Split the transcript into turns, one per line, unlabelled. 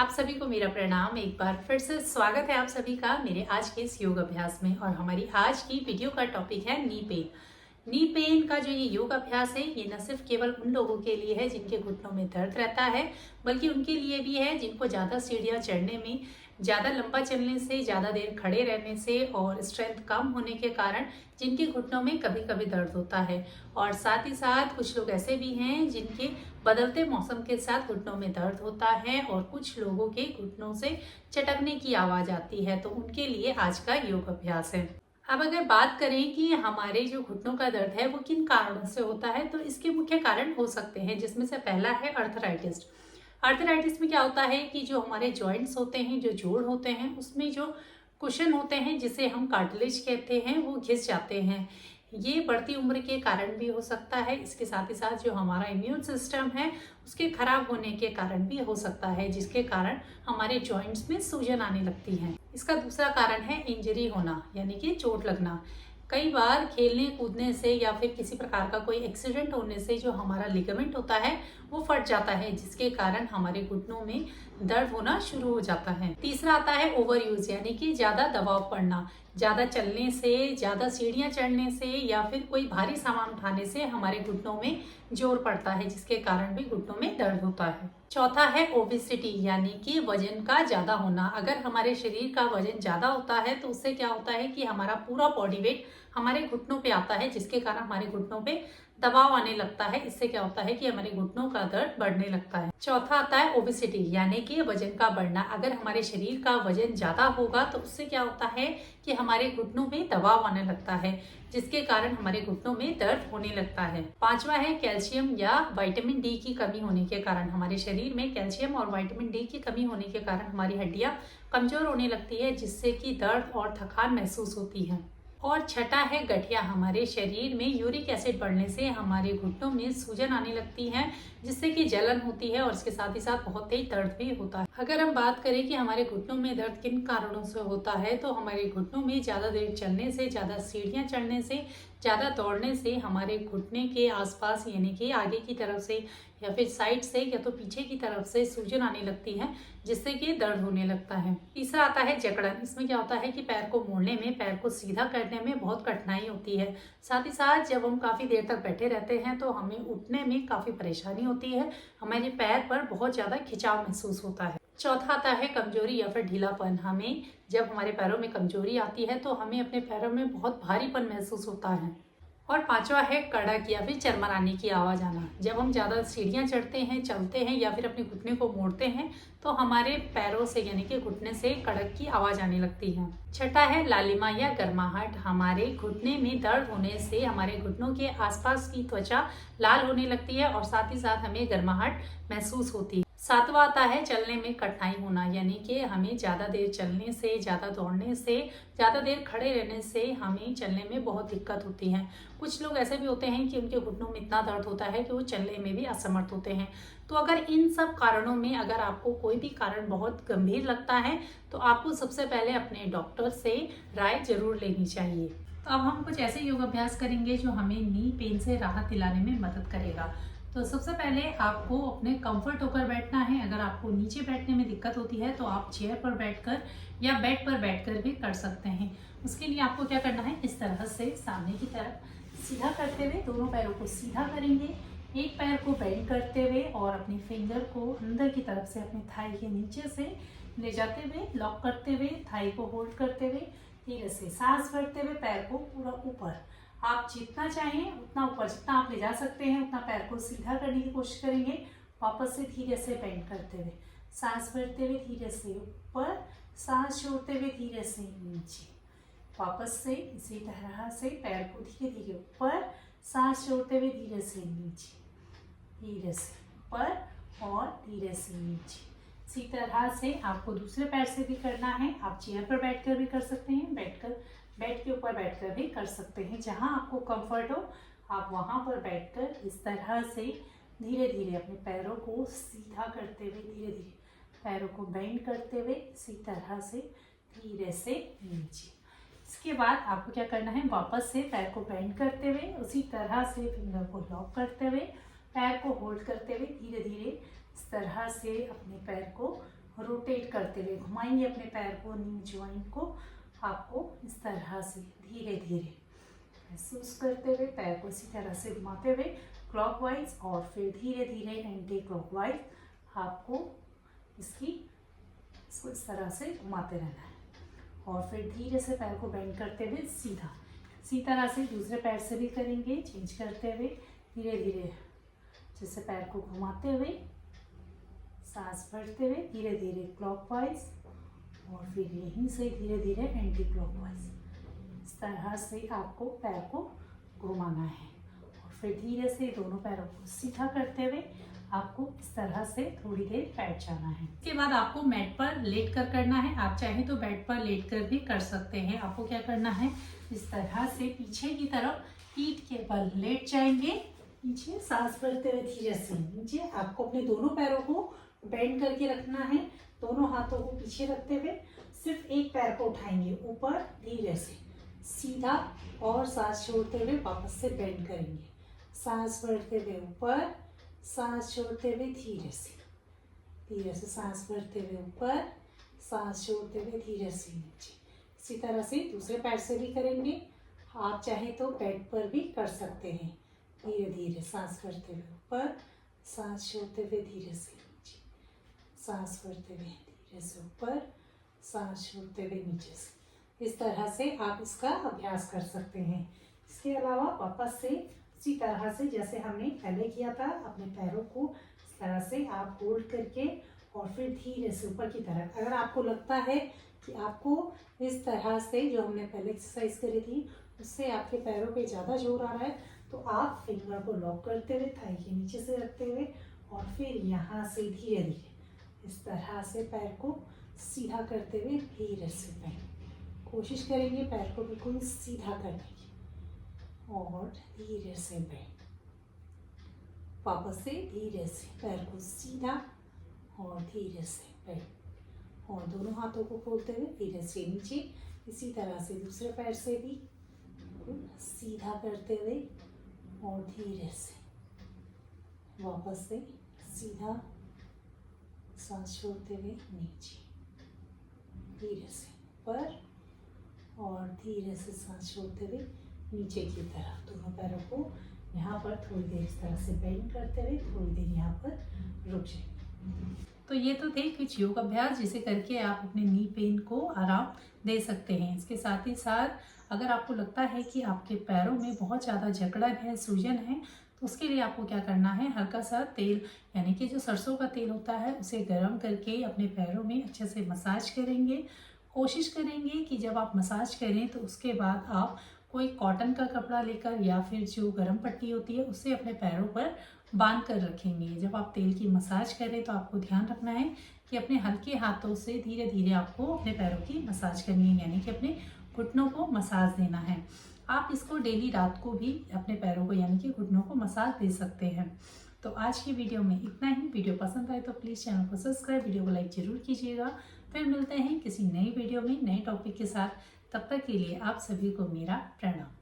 आप सभी को मेरा प्रणाम। एक बार फिर से स्वागत है आप सभी का मेरे आज के इस योग अभ्यास में। और हमारी आज की वीडियो का टॉपिक है नी पेन। नी पेन का जो ये योग अभ्यास है ये न सिर्फ केवल उन लोगों के लिए है जिनके घुटनों में दर्द रहता है, बल्कि उनके लिए भी है जिनको ज़्यादा सीढ़ियाँ चढ़ने में, ज़्यादा लंबा चलने से, ज़्यादा देर खड़े रहने से और स्ट्रेंथ कम होने के कारण जिनके घुटनों में कभी कभी दर्द होता है। और साथ ही साथ कुछ लोग ऐसे भी हैं जिनके बदलते मौसम के साथ घुटनों में दर्द होता है और कुछ लोगों के घुटनों से चटकने की आवाज़ आती है, तो उनके लिए आज का योग अभ्यास है। अब अगर बात करें कि हमारे जो घुटनों का दर्द है वो किन कारणों से होता है, तो इसके मुख्य कारण हो सकते हैं, जिसमें से पहला है अर्थराइटिस। अर्थराइटिस में क्या होता है कि जो हमारे जॉइंट्स होते हैं, जो जोड़ होते हैं, उसमें जो कुशन होते हैं जिसे हम कार्टिलेज कहते हैं वो घिस जाते हैं। ये बढ़ती उम्र के कारण भी हो सकता है। इसके साथ ही साथ जो हमारा इम्यून सिस्टम है उसके खराब होने के कारण भी हो सकता है, जिसके कारण हमारे जॉइंट्स में सूजन आने लगती है। इसका दूसरा कारण है इंजरी होना, यानी कि चोट लगना। कई बार खेलने कूदने से या फिर किसी प्रकार का कोई एक्सीडेंट होने से जो हमारा लिगामेंट होता है वो फट जाता है, जिसके कारण हमारे घुटनों में दर्द होना शुरू हो जाता है। तीसरा आता है ओवर यूज, यानी कि ज्यादा दबाव पड़ना। ज्यादा चलने से, ज्यादा सीढ़ियां चढ़ने से या फिर कोई भारी सामान उठाने से हमारे घुटनों में जोर पड़ता है, जिसके कारण भी घुटनों में दर्द होता है। चौथा है ओबेसिटी, यानी कि वजन का ज्यादा होना। अगर हमारे शरीर का वजन ज्यादा होता है तो उससे क्या होता है कि हमारा पूरा बॉडी वेट हमारे घुटनों पे आता है, जिसके कारण हमारे घुटनों पे दबाव आने लगता है। इससे क्या होता है कि हमारे घुटनों का दर्द बढ़ने लगता है। चौथा आता है ओबेसिटी, यानी कि वजन का बढ़ना। अगर हमारे शरीर का वजन ज्यादा होगा तो उससे क्या होता है कि हमारे घुटनों में दबाव आने लगता है, जिसके कारण हमारे घुटनों में दर्द होने लगता है। पांचवा है कैल्शियम या विटामिन डी की कमी होने के कारण। हमारे शरीर में कैल्शियम और विटामिन डी की कमी होने के कारण हमारी हड्डियां कमजोर होने लगती है, जिससे कि दर्द और थकान महसूस होती है। और छठा है गठिया। हमारे शरीर में यूरिक एसिड बढ़ने से हमारे घुटनों में सूजन आने लगती है, जिससे कि जलन होती है और इसके साथ ही साथ बहुत तेज दर्द भी होता है। अगर हम बात करें कि हमारे घुटनों में दर्द किन कारणों से होता है, तो हमारे घुटनों में ज़्यादा देर चलने से, ज़्यादा सीढ़ियाँ चढ़ने से, ज़्यादा दौड़ने से हमारे घुटने के आसपास, यानी कि आगे की तरफ से या फिर साइड से या तो पीछे की तरफ से सूजन आने लगती है, जिससे कि दर्द होने लगता है। तीसरा आता है जकड़न। इसमें क्या होता है कि पैर को मोड़ने में, पैर को सीधा करने में बहुत कठिनाई होती है। साथ ही साथ जब हम काफ़ी देर तक बैठे रहते हैं तो हमें उठने में काफ़ी परेशानी होती है, हमारे पैर पर बहुत ज़्यादा खिंचाव महसूस होता है। चौथा आता है कमजोरी या फिर ढीलापन। हमें जब हमारे पैरों में कमजोरी आती है तो हमें अपने पैरों में बहुत भारीपन महसूस होता है। और पांचवा है कड़क या फिर चरमराने की आवाज़ आना। जब हम ज़्यादा सीढ़ियाँ चढ़ते हैं, चलते हैं या फिर अपने घुटने को मोड़ते हैं तो हमारे पैरों से, यानी कि घुटने से कड़क की आवाज़ आने लगती है। छठा है लालिमा या गर्माहट। हमारे घुटने में दर्द होने से हमारे घुटनों के आसपास की त्वचा लाल होने लगती है और साथ ही साथ हमें गर्माहट महसूस होती है। सातवां आता है चलने में कठिनाई होना, यानी कि हमें ज़्यादा देर चलने से, ज़्यादा दौड़ने से, ज़्यादा देर खड़े रहने से हमें चलने में बहुत दिक्कत होती है। कुछ लोग ऐसे भी होते हैं कि उनके घुटनों में इतना दर्द होता है कि वो चलने में भी असमर्थ होते हैं। तो अगर इन सब कारणों में अगर आपको कोई भी कारण बहुत गंभीर लगता है तो आपको सबसे पहले अपने डॉक्टर से राय जरूर लेनी चाहिए। तो अब हम कुछ ऐसे योग अभ्यास करेंगे जो हमें नी पेन से राहत दिलाने में मदद करेगा। तो सबसे पहले आपको अपने कंफर्ट होकर बैठना है। अगर आपको नीचे बैठने में दिक्कत होती है तो आप चेयर पर बैठकर या बेड पर बैठकर भी कर सकते हैं। उसके लिए आपको क्या करना है, इस तरह से सामने की तरफ सीधा करते हुए दोनों पैरों को सीधा करेंगे, एक पैर को बेंड करते हुए और अपने फिंगर को अंदर की तरफ से अपने थाई के नीचे से ले जाते हुए लॉक करते हुए थाई को होल्ड करते हुए धीरे से सांस भरते हुए पैर को पूरा ऊपर, आप जितना चाहें उतना ऊपर, जितना आप ले जा सकते हैं उतना पैर को सीधा करने की कोशिश करेंगे। वापस से धीरे से बेंड करते हुए सांस भरते हुए धीरे से ऊपर, सांस छोड़ते हुए धीरे से नीचे। वापस से इसी तरह से पैर को धीरे धीरे ऊपर, सांस छोड़ते हुए धीरे से नीचे, धीरे से ऊपर और धीरे से नीचे। इसी तरह से आपको दूसरे पैर से भी करना है। आप चेयर पर बैठकर भी कर सकते हैं, बेड के ऊपर बैठकर भी कर सकते हैं। जहां आपको कंफर्ट हो आप वहां पर बैठकर इस तरह से धीरे धीरे अपने पैरों को सीधा करते हुए, धीरे धीरे पैरों को बेंड करते हुए इसी तरह से धीरे से नीचे। इसके बाद आपको क्या करना है, वापस से पैर को बेंड करते हुए उसी तरह से फिंगर को लॉक करते हुए पैर को होल्ड करते हुए धीरे धीरे इस तरह से अपने पैर को रोटेट करते हुए घुमाएंगे अपने पैर को, नी जॉइंट को आपको इस तरह से धीरे धीरे महसूस करते हुए पैर को इसी तरह से घुमाते हुए क्लॉकवाइज और फिर धीरे धीरे एंटी क्लॉकवाइज आपको इसको इस तरह से घुमाते रहना है। और फिर धीरे से पैर को बेंड करते हुए सीधा, इसी तरह से दूसरे पैर से भी करेंगे, चेंज करते हुए धीरे धीरे जैसे पैर को घुमाते हुए सांस भरते हुए धीरे धीरे क्लॉकवाइज और फिर यहीं से धीरे धीरे एंटी क्लॉकवाइज। इस तरह से आपको पैर को घुमाना है और फिर धीरे से दोनों पैरों को सीधा करते हुए आपको इस तरह से थोड़ी देर बैठ जाना है। इसके बाद आपको मैट पर लेट कर करना है। आप चाहे तो बेड पर लेट कर भी कर सकते हैं। आपको क्या करना है, इस तरह से पीछे की तरफ पीठ के बल लेट जाएंगे, पीछे सांस भरते हुए धीरे से नीचे। आपको अपने दोनों पैरों को बेंड करके रखना है, दोनों हाथों को पीछे रखते हुए सिर्फ एक पैर को उठाएंगे ऊपर, धीरे से सीधा और सांस छोड़ते हुए वापस से बेंड करेंगे। सांस भरते हुए ऊपर, सांस छोड़ते हुए धीरे से सांस भरते हुए ऊपर, सांस छोड़ते हुए धीरे से नीचे। इसी तरह से दूसरे पैर से भी करेंगे। आप चाहे तो बेड पर भी कर सकते हैं। धीरे धीरे सांस भरते हुए ऊपर, सांस छोड़ते हुए धीरे से नीचे, सांस भरते हुए धीरे से ऊपर, सांस छोड़ते हुए नीचे से। इस तरह से आप इसका अभ्यास कर सकते हैं। इसके अलावा वापस से इसी तरह से जैसे हमने पहले किया था, अपने पैरों को इस तरह से आप होल्ड करके और फिर धीरे से ऊपर की तरफ। अगर आपको लगता है कि आपको इस तरह से जो हमने पहले एक्सरसाइज करी थी उससे आपके पैरों पे ज़्यादा जोर आ रहा है, तो आप फिंगर को लॉक करते हुए थाई के नीचे से रखते हुए और फिर यहाँ से धीरे धीरे इस तरह से पैर को सीधा करते हुए धीरे से बेंड। कोशिश करेंगे पैर को बिल्कुल सीधा करने की और धीरे से बेंड। वापस से धीरे से पैर को सीधा और धीरे से बेंड और दोनों हाथों को खोलते हुए धीरे से नीचे। इसी तरह से दूसरे पैर से भी सीधा करते हुए और धीरे से वापस से सीधा, सांस छोड़ते हुए नीचे, धीरे से ऊपर और धीरे से सांस छोड़ते हुए नीचे की तरफ। दोनों पैरों को यहाँ पर थोड़ी देर इस तरह से बेंड करते हुए थोड़ी देर यहाँ पर रुक जाएंगे। तो ये तो थे कुछ योग अभ्यास जिसे करके आप अपने नी पेन को आराम दे सकते हैं। इसके साथ ही साथ अगर आपको लगता है कि आपके पैरों में बहुत ज़्यादा जकड़न है, सूजन है, तो उसके लिए आपको क्या करना है, हल्का सा तेल यानी कि जो सरसों का तेल होता है उसे गर्म करके अपने पैरों में अच्छे से मसाज करेंगे। कोशिश करेंगे कि जब आप मसाज करें तो उसके बाद आप कोई कॉटन का कपड़ा लेकर या फिर जो गर्म पट्टी होती है उससे अपने पैरों पर बांध कर रखेंगे। जब आप तेल की मसाज करें तो आपको ध्यान रखना है कि अपने हल्के हाथों से धीरे धीरे आपको अपने पैरों की मसाज करनी है, यानी कि अपने घुटनों को मसाज देना है। आप इसको डेली रात को भी अपने पैरों को यानी कि घुटनों को मसाज दे सकते हैं। तो आज की वीडियो में इतना ही। वीडियो पसंद आए तो प्लीज़ चैनल को सब्सक्राइब, वीडियो को लाइक जरूर कीजिएगा। फिर मिलते हैं किसी नई वीडियो में नए टॉपिक के साथ। तब तक के लिए आप सभी को मेरा प्रणाम।